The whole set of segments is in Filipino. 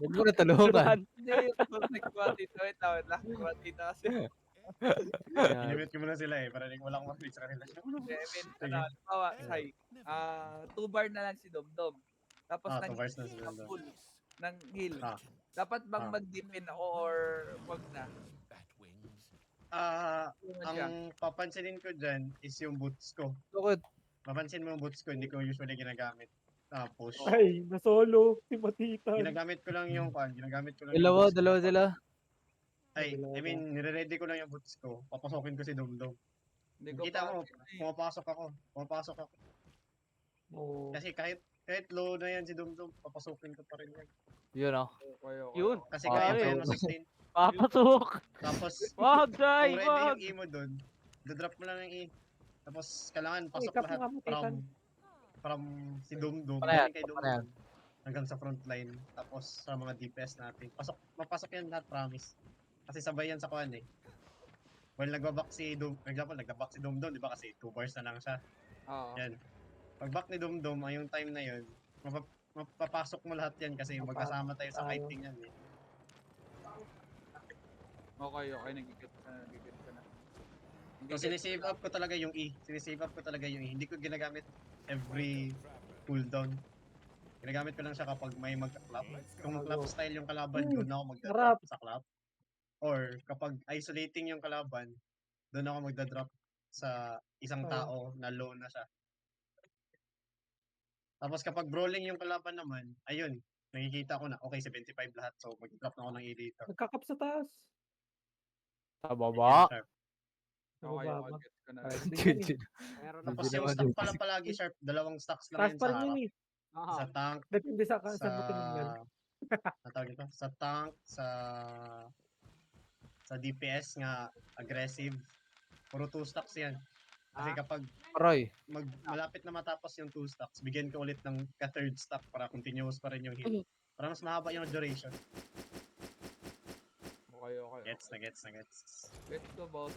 Huwag mo na tulungan. Hindi, yung nag-kuwatita. Wait lang, kuwatita kasi. Inimit ko muna sila para wala akong ma-reach sa kanila. I mean, Sige. halimbawa, say, 2 bar na lang si Domdom. Tapos 2 bars na si na Domdom. full ng heal. Ah. Dapat bang Ah. mag-dipin ako or wag na? Ang papansinin ko dyan is yung boots ko. Bakit? Mapansin mo yung boots ko, hindi ko usually ginagamit. Push. Ay, nasolo si Matitan. Ginagamit ko lang yung Dalawa boots ko. sila. Ay, I mean, nire-ready ko lang yung boots ko. Papasokin ko si Domdom. Kita mo, pumapasok ako. Oo. Kasi kahit low na yan si Domdom, papasokin ko pa rin yan. Yun Yun. Kasi kaya Ay. ko yan 16. Papasok. Tapos, Wag, kung Jai, ready wag. yung E mo dun, drop mo lang yung E. Tapos, kailangan pasok Ikap lahat nga, Matitan. from si Domdom, Parehan, galing kay parehan. Domdom, hanggang sa front line. Tapos, sa mga DPS natin. Mapasok yan lahat, promise. Kasi sabay yan sa kuhan eh. Well, nagbabak si Domdom, di ba? Kasi 2 bars na lang siya. Yan. Pag-back ni Domdom, ay yung time na yun, mapapasok mo lahat yan kasi magkasama tayo sa fighting yan eh. Okay, nagigit ka na. So, sinisave up ko talaga yung E. Hindi ko ginagamit every cooldown. Ginagamit ko lang siya kapag may mag-clap. Kung clap style yung kalaban, doon ako magda-drop sa clap. Or kapag isolating yung kalaban, doon ako magda-drop sa isang tao na low na siya. Tapos kapag brawling yung kalaban naman, ayun, nakikita ko na, okay, 75 lahat. So, mag-drop na ako ng E dito. Nagkakap sa taas. Sa baba. Okay, Nababa. get ko na. Tapos yung stock pala palagi sharp, 2 stocks lang Taas yun pa sa rin yun harap. eh. Sa tank, Depende sa butin ng bell. sa tank, sa DPS nga aggressive. Puro 2 stocks yan. Kasi kapag Aray. malapit na matapos yung 2 stocks, bigyan ko ulit ng ka-third stock para continuous pa rin yung heal. Para mas mahaba yung duration. Okay. Gets. Gets ko, boss.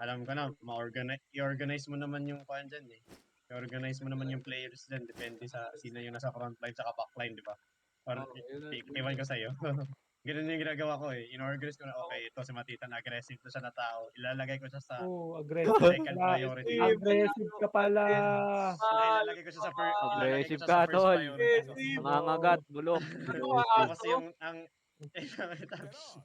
Alam ko na, i-organize mo naman yung kuhan dyan eh. I-organize mo naman yung players dyan, depende sa sino yung nasa frontline tsaka backline, di ba? Or, iwan ko sa'yo. Ganun yung ginagawa ko eh. In-organize ko na, okay, ito si Matitan, aggressive to siya na tao. Ilalagay ko siya sa Aggressive. second priority. Aggressive ka pala. Ilalagay ko siya sa Aggressive ilalagay ko siya sa ka, tol. first priority. Nangangagat, bulok.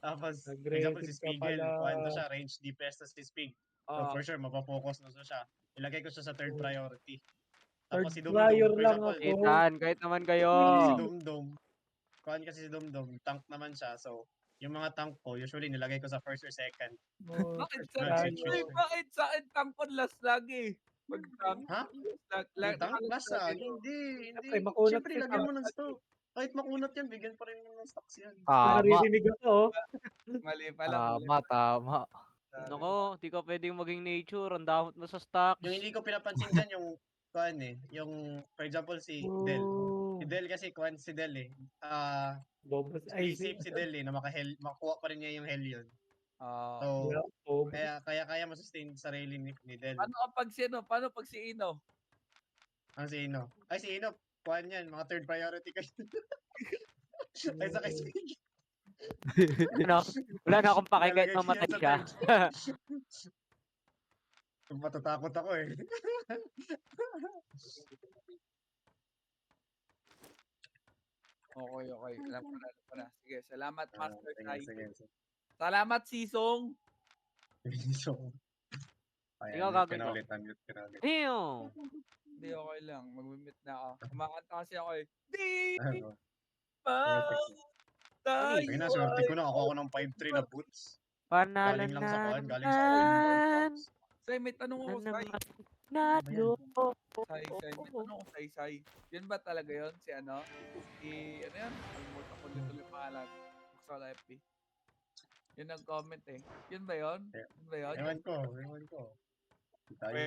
Tapos tapos, example si Spiegel, kuhan to siya, range DPS na si Spig. So for sure, mapapokus na siya. Ilagay ko siya sa third priority. Tapos si Dumdum, for example, Itan, kahit naman kayo. si Dumdum, kuhan kasi si Dumdum, tank naman siya. So, yung mga tank ko, usually nilagay ko sa first or second. Bakit sa akin tangkon last lagi? Pag tank. Ha? Tank last Hindi. Siyempre, lagyan mo ng stock. Kahit makunat yan, bigyan pa rin ng stocks yan. Naririnig ako. Mali pala. Tama. Nako, di ka pwedeng maging nature. Ang damot mo sa stock. Yung hindi ko pinapansin dyan, yung yung, for example, si Del. Si Del kasi, si Del eh. Safe si Del eh, na makuha pa rin niya yung hell yun. So, kaya masustain sarili ni Del. Paano pag si Ino? Ang si Ino? Ay, si Ino, kuhan yan, mga third priority kayo. Ay, sa kay Spig. Wala na akong pake kahit mamatay siya. Matatakot ako eh. Okay. Alam ko na. Sige, salamat, Master Kai. Sige. Salamat, Sisong. Ikaw gagawin ko. Ew! Hindi, okay lang. Mag-meet na ako. Kumakanta kasi ako eh. Sige na, swerte ko na. Ako ng 5-3 na boots. Panalo Galing lang sa kuhan, galing sa naman. Say, may tanong ako, Say. Nalo. May tanong ako, Say. Yun ba talaga yun? Si ano? Ano yan? Alimutan ko dito yung pangalan. Sa FB. Yun ang comment eh. Yun ba yun? Ewan ko. Ano yun? Sabi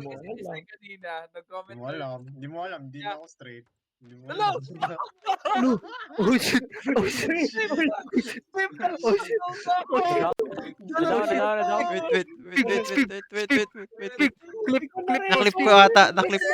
kasi ni Sai kanina, nag-comment. Hindi mo alam. Hindi na ako straight. Hello! Oh shit! Wait. Naklip ko ata.